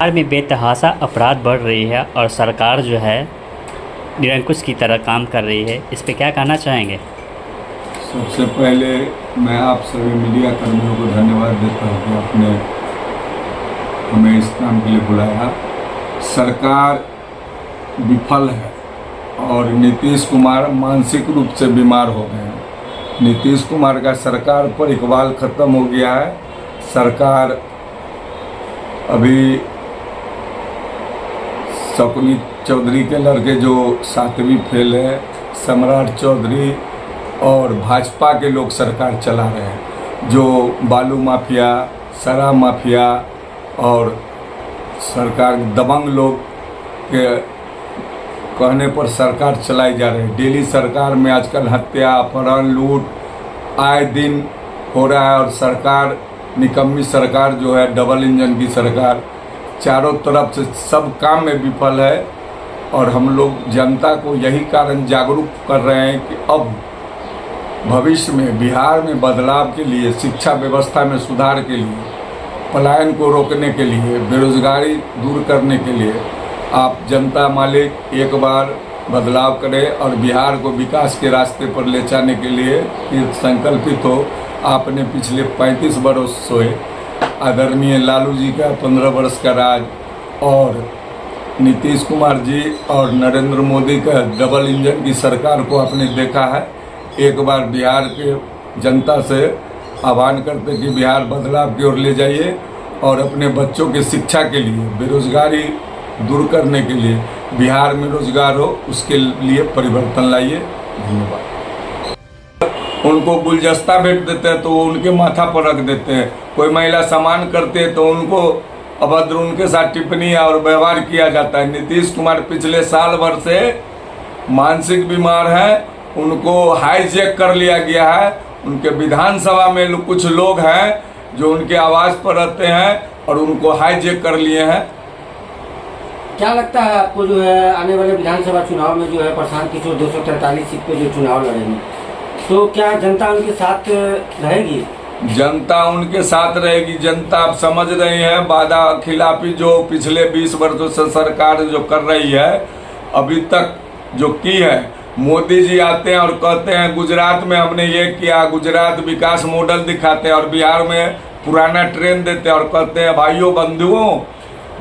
बिहार में बेतहाशा अपराध बढ़ रही है और सरकार जो है निरंकुश की तरह काम कर रही है। इस पे क्या कहना चाहेंगे? सबसे पहले मैं आप सभी मीडिया कर्मियों को धन्यवाद देता हूँ कि आपने हमें इस काम के लिए बुलाया। सरकार विफल है और नीतीश कुमार मानसिक रूप से बीमार हो गए हैं। नीतीश कुमार का सरकार पर इकबाल ख़त्म हो गया है। सरकार अभी शकुनी चौधरी के लड़के जो 7वीं फेल है, सम्राट चौधरी और भाजपा के लोग सरकार चला रहे हैं, जो बालू माफिया, शराब माफिया और सरकार दबंग लोग के कहने पर सरकार चलाई जा रही है। दिल्ली सरकार में आजकल हत्या, अपहरण, लूट आए दिन हो रहा है और सरकार निकम्मी सरकार जो है, डबल इंजन की सरकार चारों तरफ से सब काम में विफल है। और हम लोग जनता को यही कारण जागरूक कर रहे हैं कि अब भविष्य में बिहार में बदलाव के लिए, शिक्षा व्यवस्था में सुधार के लिए, पलायन को रोकने के लिए, बेरोजगारी दूर करने के लिए आप जनता मालिक एक बार बदलाव करें और बिहार को विकास के रास्ते पर ले जाने के लिए संकल्पित हो। आपने पिछले 35 वर्ष से आदरणीय लालू जी का 15 वर्ष का राज और नीतीश कुमार जी और नरेंद्र मोदी का डबल इंजन की सरकार को आपने देखा है। एक बार बिहार के जनता से आह्वान करते कि बिहार बदलाव की ओर ले जाइए और अपने बच्चों की शिक्षा के लिए, बेरोजगारी दूर करने के लिए, बिहार में रोजगार हो उसके लिए परिवर्तन लाइए। धन्यवाद। उनको गुलदस्ता भेंट देते हैं तो वो उनके माथा पर रख देते हैं। कोई महिला सम्मान करते हैं तो उनको अभद्र उनके साथ टिप्पणी और व्यवहार किया जाता है। नीतीश कुमार पिछले साल भर से मानसिक बीमार है, उनको हाईजैक कर लिया गया है। उनके विधानसभा में कुछ लोग हैं जो उनके आवाज़ पर रहते हैं और उनको हाईजैक कर लिए हैं। क्या लगता है आपको जो है आने वाले विधानसभा चुनाव में जो है प्रशांत किशोर 243 सीट पे जो चुनाव लड़ेंगे, तो क्या जनता उनके साथ रहेगी? जनता उनके साथ रहेगी। जनता आप समझ रहे हैं, वादा खिलाफी जो पिछले 20 वर्षों से सरकार जो कर रही है, अभी तक जो की है। मोदी जी आते हैं और कहते हैं गुजरात में हमने ये किया, गुजरात विकास मॉडल दिखाते हैं और बिहार में पुराना ट्रेन देते हैं और कहते हैं भाइयों बंधुओं,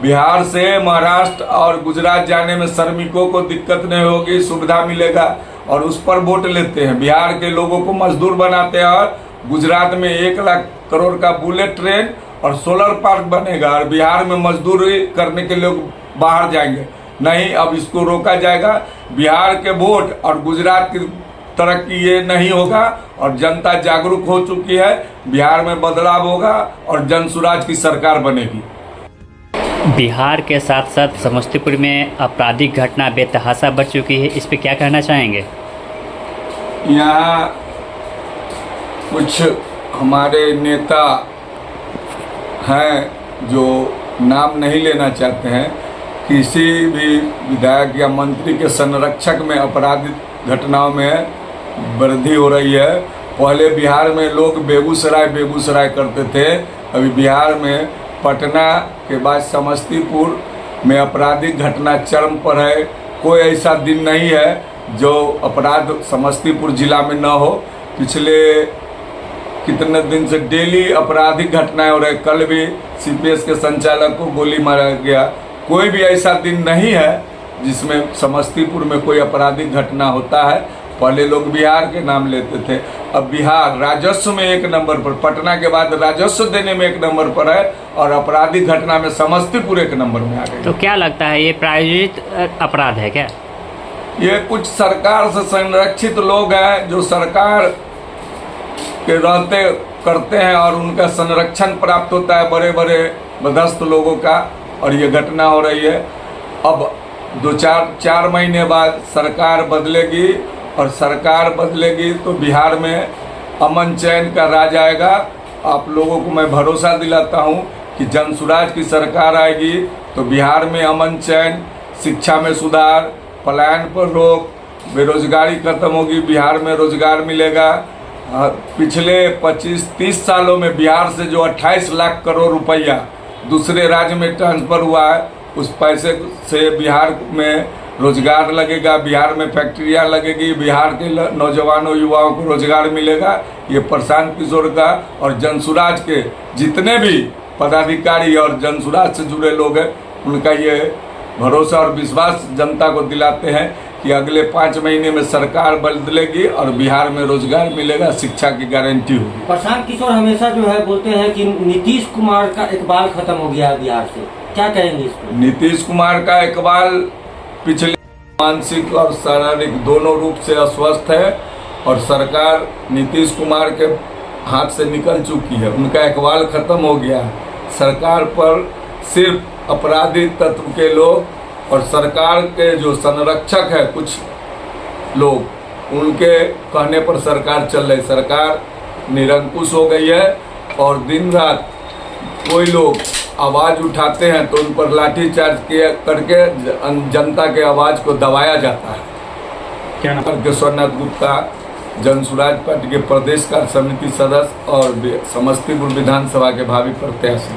बिहार से महाराष्ट्र और गुजरात जाने में श्रमिकों को दिक्कत नहीं होगी, सुविधा मिलेगा और उस पर वोट लेते हैं। बिहार के लोगों को मजदूर बनाते हैं और गुजरात में 1 लाख करोड़ का बुलेट ट्रेन और सोलर पार्क बनेगा और बिहार में मजदूरी करने के लोग बाहर जाएंगे। नहीं, अब इसको रोका जाएगा। बिहार के वोट और गुजरात की तरक्की ये नहीं होगा और जनता जागरूक हो चुकी है। बिहार में बदलाव होगा और जनसुराज की सरकार बनेगी। बिहार के साथ साथ समस्तीपुर में आपराधिक घटना बेतहाशा बढ़ चुकी है। इस पे क्या कहना चाहेंगे? यहाँ कुछ हमारे नेता हैं जो नाम नहीं लेना चाहते हैं, किसी भी विधायक या मंत्री के संरक्षक में आपराधिक घटनाओं में वृद्धि हो रही है। पहले बिहार में लोग बेगूसराय करते थे, अभी बिहार में पटना के बाद समस्तीपुर में आपराधिक घटना चरम पर है। कोई ऐसा दिन नहीं है जो अपराध समस्तीपुर जिला में न हो। पिछले कितने दिन से डेली आपराधिक घटनाएं हो रही। कल भी सीपीएस के संचालक को गोली मारा गया। कोई भी ऐसा दिन नहीं है जिसमें समस्तीपुर में कोई आपराधिक घटना होता है। पहले लोग बिहार के नाम लेते थे, अब बिहार राजस्व में 1 नंबर पर, पटना के बाद राजस्व देने में 1 नंबर पर है और आपराधिक घटना में समस्तीपुर 1 नंबर में आ गई। तो क्या लगता है ये प्रायोजित अपराध है क्या? ये कुछ सरकार से संरक्षित लोग हैं जो सरकार के रहते करते हैं और उनका संरक्षण प्राप्त होता है बड़े बड़े बदस्त लोगों का, और ये घटना हो रही है। अब 4 महीने बाद सरकार बदलेगी और सरकार बदलेगी तो बिहार में अमन चैन का राज आएगा। आप लोगों को मैं भरोसा दिलाता हूं कि जनसुराज की सरकार आएगी तो बिहार में अमन चैन, शिक्षा में सुधार, पलायन पर रोक, बेरोजगारी खत्म होगी, बिहार में रोजगार मिलेगा। पिछले 25-30 सालों में बिहार से जो 28 लाख करोड़ रुपया दूसरे राज्य में ट्रांसफ़र हुआ है, उस पैसे से बिहार में रोजगार लगेगा, बिहार में फैक्ट्रियाँ लगेगी, बिहार के नौजवानों युवाओं को रोजगार मिलेगा। ये प्रशांत किशोर का और जनसुराज के जितने भी पदाधिकारी और जनसुराज से जुड़े लोग हैं, उनका ये भरोसा और विश्वास जनता को दिलाते हैं कि अगले 5 महीने में सरकार बदलेगी और बिहार में रोजगार मिलेगा, शिक्षा की गारंटी होगी। प्रशांत किशोर हमेशा जो है बोलते हैं कि नीतीश कुमार का इकबाल खत्म हो गया है बिहार से, क्या कहेंगे इस पर? नीतीश कुमार का इकबाल पिछले मानसिक और शारीरिक दोनों रूप से अस्वस्थ है और सरकार नीतीश कुमार के हाथ से निकल चुकी है, उनका इकबाल खत्म हो गया है। सरकार पर सिर्फ अपराधी तत्व के लोग और सरकार के जो संरक्षक है कुछ लोग, उनके कहने पर सरकार चल रही। सरकार निरंकुश हो गई है और दिन रात कोई लोग आवाज़ उठाते हैं तो उन पर लाठीचार्ज करके जनता के आवाज़ को दबाया जाता है। क्या नाम? केशवनाथ गुप्ता, जनसुराज पार्टी के प्रदेश कार्य समिति सदस्य और समस्तीपुर विधानसभा के भावी प्रत्याशी।